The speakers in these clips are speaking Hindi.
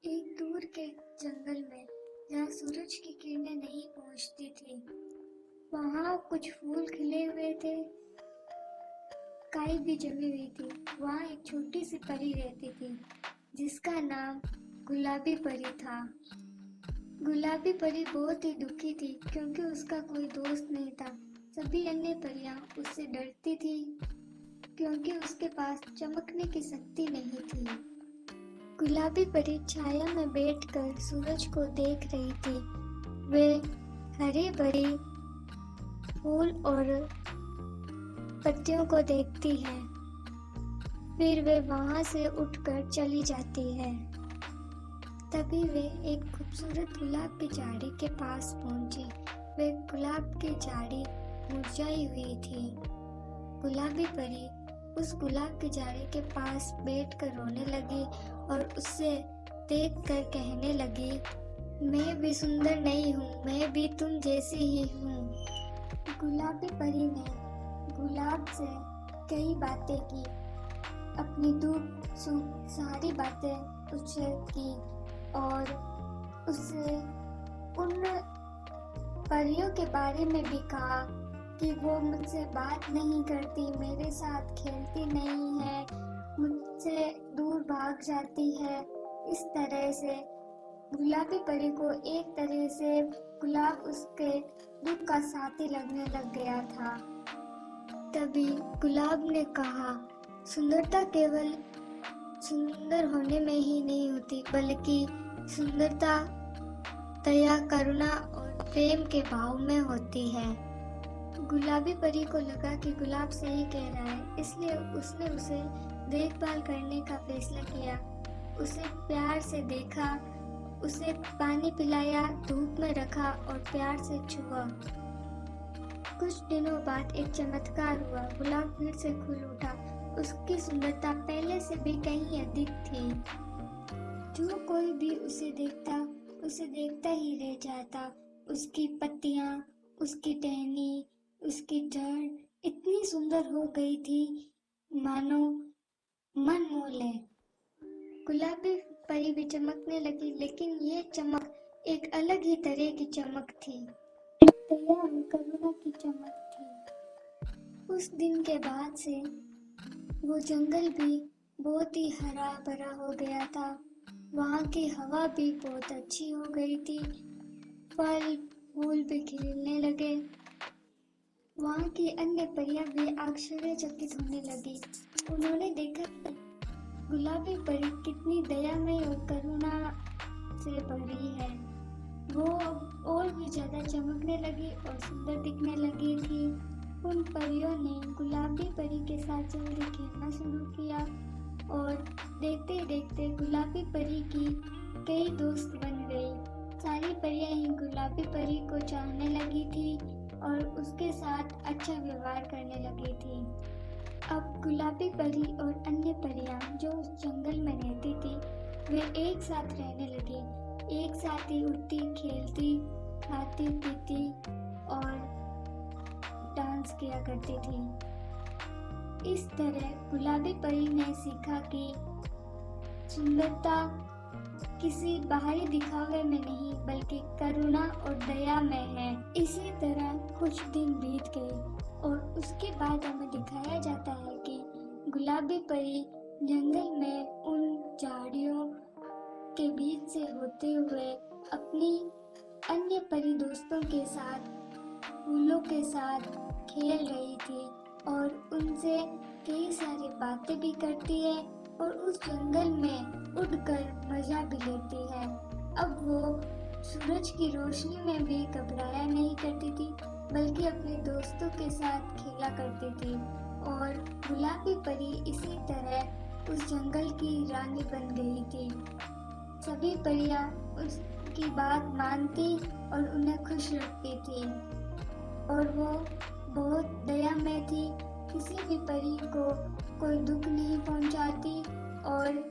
एक दूर के जंगल में जहाँ सूरज की किरणें नहीं पहुंचती थी, वहाँ कुछ फूल खिले हुए थे, काई भी जमी हुई थी। वहाँ एक छोटी सी परी रहती थी जिसका नाम गुलाबी परी था। गुलाबी परी बहुत ही दुखी थी क्योंकि उसका कोई दोस्त नहीं था। सभी अन्य परियां उससे डरती थी क्योंकि उसके पास चमकने की शक्ति नहीं थी। गुलाबी परी छाया में बैठकर सूरज को देख रही थी। वे हरे भरे फूल और पत्तियों को देखती है, फिर वे वहां से उठकर चली जाती है। तभी वे एक खूबसूरत गुलाब की झाड़ी के पास पहुंची। वे गुलाब की झाड़ी मुरझाई हुई थी। गुलाबी परी उस गुलाब की झाड़ी के पास बैठकर रोने लगी और उससे देखकर कहने लगी, मैं भी सुंदर नहीं हूँ, मैं भी तुम जैसी ही हूँ। गुलाबी परी ने गुलाब से कई बातें की, अपनी दुख सुख सारी बातें उससे की और उससे उन परियों के बारे में भी कहा कि वो मुझसे बात नहीं करती, मेरे साथ खेलती नहीं है, मुझसे दूर भाग जाती है। इस तरह से गुलाबी परी को एक तरह से गुलाब उसके दुख का साथी लगने लग गया था। तभी गुलाब ने कहा, सुंदरता केवल सुंदर होने में ही नहीं होती, बल्कि सुंदरता दया, करुणा और प्रेम के भाव में होती है। गुलाबी परी को लगा कि गुलाब सही कह रहा है, इसलिए उसने उसे देखभाल करने का फैसला किया। उसे प्यार से देखा, उसे पानी पिलाया, धूप में रखा और प्यार से छुआ। कुछ दिनों बाद एक चमत्कार हुआ। गुलाब फिर से फूल उठा। उसकी सुंदरता पहले से भी कहीं अधिक थी। जो कोई भी उसे देखता ही रह जाता। उसकी पत्तियां, उसकी टहनी, उसकी जड़ इतनी सुंदर हो गई थी मानो मन मोह ले। गुलाबी परी भी चमकने लगी, लेकिन ये चमक एक अलग ही तरह की चमक थी। दया और करुणा की चमक थी। उस दिन के बाद से वो जंगल भी बहुत ही हरा भरा हो गया था। वहाँ की हवा भी बहुत अच्छी हो गई थी। फल फूल भी खिलने लगे। वहाँ की अन्य परियां भी आश्चर्यचकित होने लगी। उन्होंने देखा कि गुलाबी परी कितनी दयामय और करुणा से भरी है। वो अब और भी ज्यादा चमकने लगी और सुंदर दिखने लगी थी। उन परियों ने गुलाबी परी के साथ जल्दी खेलना शुरू किया और देखते देखते गुलाबी परी की कई दोस्त बन गई। सारी परियां ही गुलाबी परी को चाहने लगी थी और उसके साथ अच्छा व्यवहार करने लगी थी। अब गुलाबी परी और अन्य परियां जो उस जंगल में रहती थी, वे एक साथ रहने लगी। एक साथ ही उठती, खेलती, खाती पीती और डांस किया करती थी। इस तरह गुलाबी परी ने सीखा कि सुंदरता किसी बाहरी दिखावे में नहीं, बल्कि करुणा और दया में है। इसी तरह कुछ दिन बीत गए और उसके बाद हमें दिखाया जाता है कि गुलाबी परी जंगल में उन झाड़ियों के बीच से होते हुए अपनी अन्य परी दोस्तों के साथ, फूलों के साथ खेल रही थी और उनसे कई सारी बातें भी करती है और उस जंगल में उड़कर मजा भी लेती है। अब वो सूरज की रोशनी में भी घबराया नहीं करती थी, बल्कि अपने दोस्तों के साथ खेला करती थी। और गुलाबी परी इसी तरह उस जंगल की रानी बन गई थी। सभी परियां उसकी बात मानती और उन्हें खुश रखती थी और वो बहुत दयामय थी। किसी भी परी को कोई दुख नहीं पहुंचाती और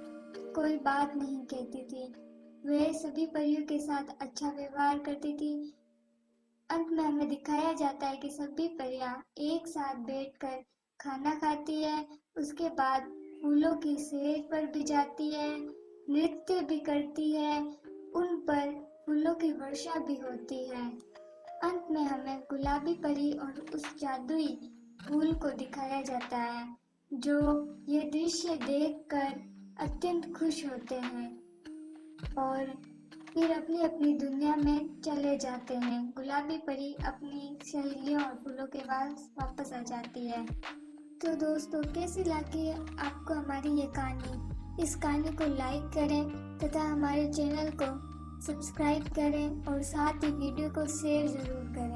कोई बात नहीं कहती थी। वे सभी परियों के साथ अच्छा व्यवहार करती थी। अंत में हमें दिखाया जाता है कि सभी परियां एक साथ बैठकर खाना खाती है, उसके बाद फूलों की सैर पर भी जाती है नृत्य भी करती है, उन पर फूलों की वर्षा भी होती है। अंत में हमें गुलाबी परी और उस जादुई फूल को दिखाया जाता है, जो ये दृश्य देखकर अत्यंत खुश होते हैं और फिर अपनी अपनी दुनिया में चले जाते हैं। गुलाबी परी अपनी सहेलियों और फूलों के पास वापस आ जाती है। तो दोस्तों, कैसी लगी आपको हमारी ये कहानी? इस कहानी को लाइक करें तथा हमारे चैनल को सब्सक्राइब करें और साथ ही वीडियो को शेयर ज़रूर करें।